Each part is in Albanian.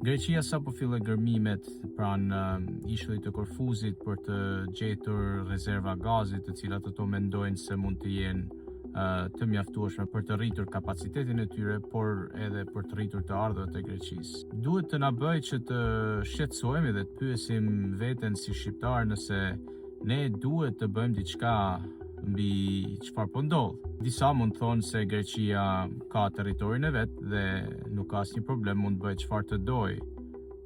Greqia sapo filloi gërmimet pranë ishullit të Korfuzit për të gjetur rezerva gazi, të cilat ato mendojnë se mund të jenë të mjaftueshme për të rritur kapacitetin e tyre, por edhe për të rritur të ardhurat e Greqisë. Duhet të na bëjë që të shqetësohemi dhe të pyesim veten si shqiptar nëse ne duhet të bëjmë diçka mbi çfarë po ndodh. Disa mund të thonë se Greqia ka territorin e vet dhe nuk ka asnjë problem, mund të bëjë çfarë të dojë.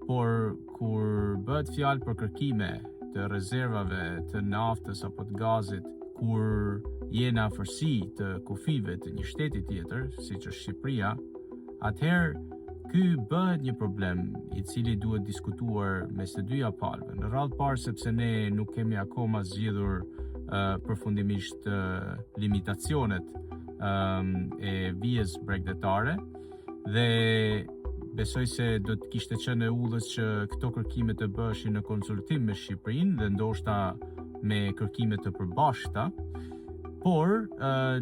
Por kur bëhet fjalë për kërkime të rezervave të naftës apo të gazit, kur je në afërsi të kufive të një shteti tjetër, siç është Shqipëria, atëherë ky bëhet një problem i cili duhet diskutuar mes të dyja palëve. Në radhë parë sepse ne nuk kemi akoma zgjidhur përfundimisht limitacionet e vijës bregdetare dhe besoj se do të kishte qenë e udhës që këto kërkime të bëheshin në konsultim me Shqipërinë dhe ndoshta me kërkime të përbashkëta, por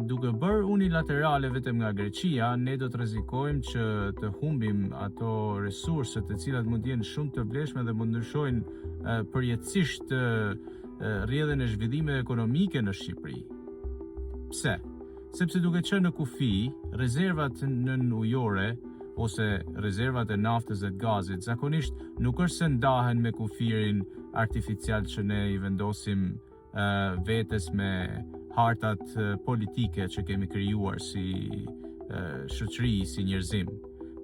duke bërë unilaterale vetëm nga Greqia, ne do të rrezikojmë që të humbim ato resurse të cilat mund të jenë shumë të vlefshme dhe mund ndryshojnë përjetësisht rrjedhën e zhvillimeve ekonomike në Shqipëri. Pse? Sepse duke qenë në kufi, rezervat nën ujore ose rezervat e naftës dhe të gazit zakonisht nuk është se ndahen me kufirin artificial që ne i vendosim vetes me hartat politike që kemi krijuar si shoqëri, si njerëzim.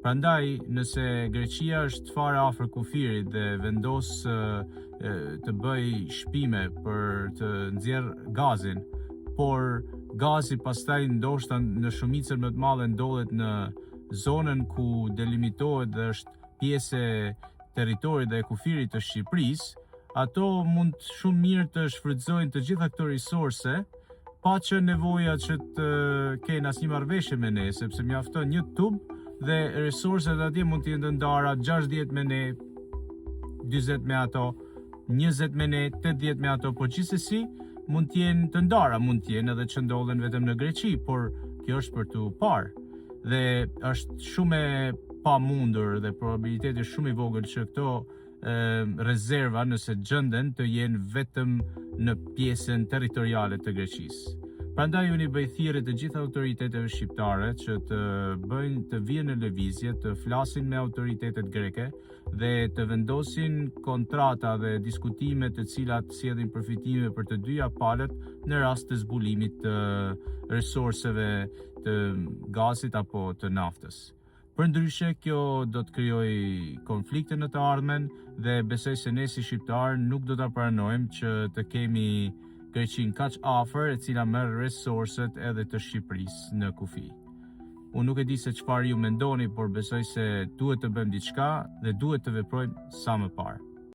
Prandaj, nëse Greqia është fare afër kufirit dhe vendos të bëj shpime për të nxjerr gazin, por gazi pastaj ndoshta në shumicën më të madhe ndodhet në zonën ku delimitohet dhe është pjesë e territorit dhe e kufirit të Shqipërisë, ato mund shumë mirë të shfrytëzojnë të gjitha këto resurse, pa që nevoja që të kenë asnjë marrëveshje me ne, sepse mjafton një tub dhe resurset atje mund të jenë të ndara 60 me ne, 40 me ato, 20 me ne, 80 me ato, por gjithsesi mund të jenë të ndara, mund të jenë edhe që ndodhen vetëm në Greqi, por kjo është për tu parë. Dhe është shumë e pamundur dhe probabiliteti shumë i vogël që këto rezerva, nëse gjenden, të jenë vetëm në pjesën territoriale të Greqisë. Prandaj unë i bëj thirrje të gjitha autoriteteve shqiptare që të vinë në lëvizje, të flasin me autoritetet greke dhe të vendosin kontrata dhe diskutime të cilat sjellin përfitime për të dyja palët në rast të zbulimit të resurseve të gazit apo të naftës. Përndryshe, kjo do të krijojë konflikte në të ardhmen dhe besoj se ne si shqiptar nuk do ta pranojmë që të kemi Greqinë kaq afër e cila merr resurset edhe të Shqipërisë në kufi. Unë nuk e di se çfarë ju mendoni, por besoj se duhet të bëjmë diçka dhe duhet të veprojmë sa më parë.